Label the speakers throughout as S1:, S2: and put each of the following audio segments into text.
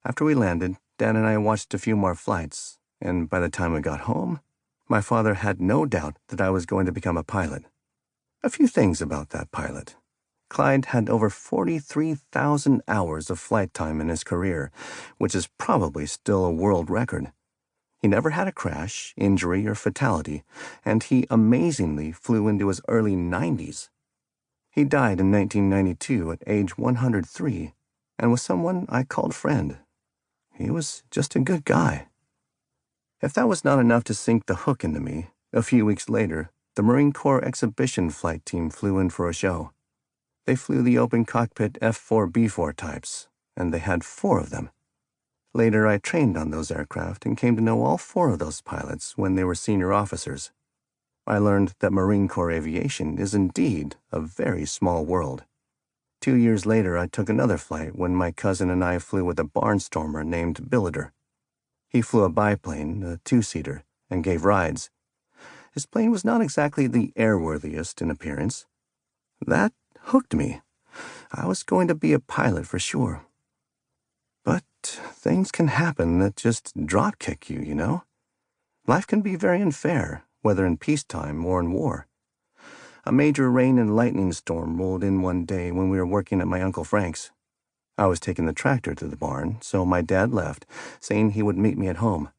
S1: After we landed, Dad and I watched a few more flights, and by the time we got home, my father had no doubt that I was going to become a pilot. A few things about that pilot. Clyde had over 43,000 hours of flight time in his career, which is probably still a world record. He never had a crash, injury, or fatality, and he amazingly flew into his early 90s. He died in 1992 at age 103, and was someone I called friend. He was just a good guy. If that was not enough to sink the hook into me, a few weeks later, the Marine Corps exhibition flight team flew in for a show. They flew the open cockpit F-4B-4 types, and they had 4 of them. Later, I trained on those aircraft and came to know all 4 of those pilots when they were senior officers. I learned that Marine Corps aviation is indeed a very small world. 2 years later, I took another flight when my cousin and I flew with a barnstormer named Billiter. He flew a biplane, a 2-seater, and gave rides. His plane was not exactly the airworthiest in appearance. That hooked me. I was going to be a pilot for sure. But things can happen that just drop-kick you, you know? Life can be very unfair, whether in peacetime or in war. A major rain and lightning storm rolled in one day when we were working at my Uncle Frank's. I was taking the tractor to the barn, so my dad left, saying he would meet me at home.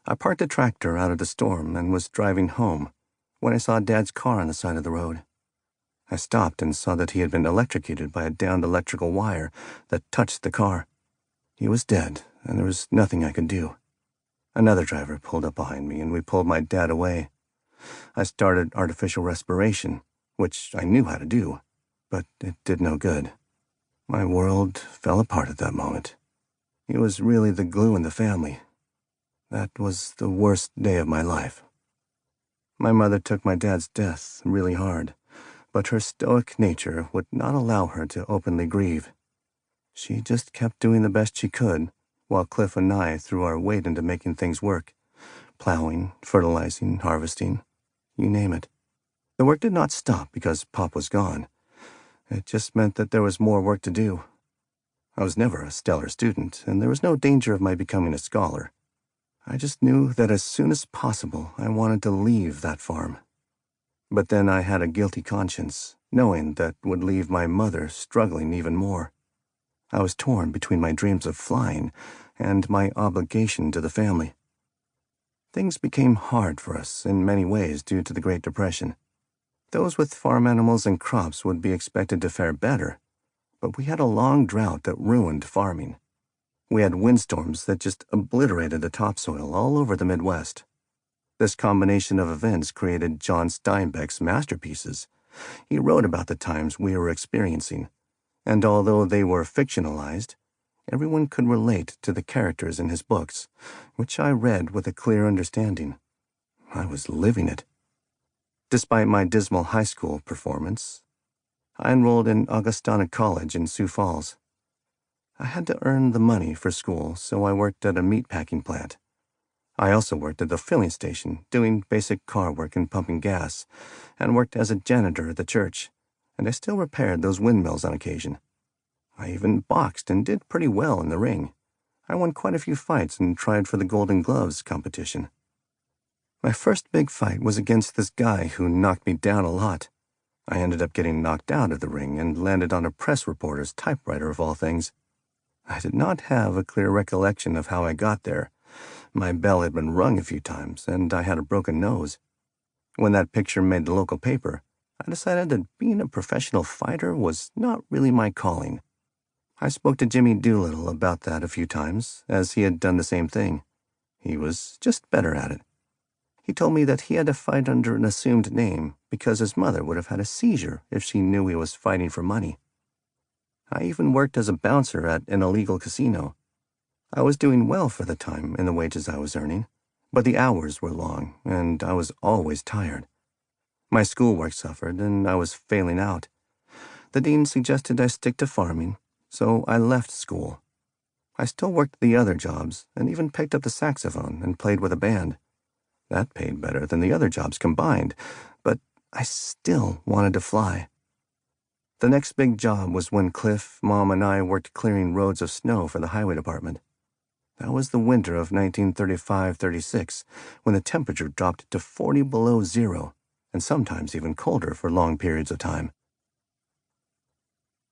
S1: I parked the tractor out of the storm and was driving home when I saw Dad's car on the side of the road. I stopped and saw that he had been electrocuted by a downed electrical wire that touched the car. He was dead, and there was nothing I could do. Another driver pulled up behind me, and we pulled my dad away. I started artificial respiration, which I knew how to do, but it did no good. My world fell apart at that moment. He was really the glue in the family. That was the worst day of my life. My mother took my dad's death really hard, but her stoic nature would not allow her to openly grieve. She just kept doing the best she could, while Cliff and I threw our weight into making things work. Plowing, fertilizing, harvesting, you name it. The work did not stop because Pop was gone. It just meant that there was more work to do. I was never a stellar student, and there was no danger of my becoming a scholar. I just knew that as soon as possible I wanted to leave that farm. But then I had a guilty conscience, knowing that would leave my mother struggling even more. I was torn between my dreams of flying and my obligation to the family. Things became hard for us in many ways due to the Great Depression. Those with farm animals and crops would be expected to fare better, but we had a long drought that ruined farming. We had windstorms that just obliterated the topsoil all over the Midwest. This combination of events created John Steinbeck's masterpieces. He wrote about the times we were experiencing, and although they were fictionalized, everyone could relate to the characters in his books, which I read with a clear understanding. I was living it. Despite my dismal high school performance, I enrolled in Augustana College in Sioux Falls. I had to earn the money for school, so I worked at a meatpacking plant. I also worked at the filling station, doing basic car work and pumping gas, and worked as a janitor at the church, and I still repaired those windmills on occasion. I even boxed and did pretty well in the ring. I won quite a few fights and tried for the Golden Gloves competition. My first big fight was against this guy who knocked me down a lot. I ended up getting knocked out of the ring and landed on a press reporter's typewriter of all things. I did not have a clear recollection of how I got there. My bell had been rung a few times, and I had a broken nose. When that picture made the local paper, I decided that being a professional fighter was not really my calling. I spoke to Jimmy Doolittle about that a few times, as he had done the same thing. He was just better at it. He told me that he had to fight under an assumed name because his mother would have had a seizure if she knew he was fighting for money. I even worked as a bouncer at an illegal casino. I was doing well for the time in the wages I was earning, but the hours were long, and I was always tired. My schoolwork suffered, and I was failing out. The dean suggested I stick to farming, so I left school. I still worked the other jobs, and even picked up the saxophone and played with a band. That paid better than the other jobs combined, but I still wanted to fly. The next big job was when Cliff, Mom, and I worked clearing roads of snow for the highway department. That was the winter of 1935-36, when the temperature dropped to 40 below zero, and sometimes even colder for long periods of time.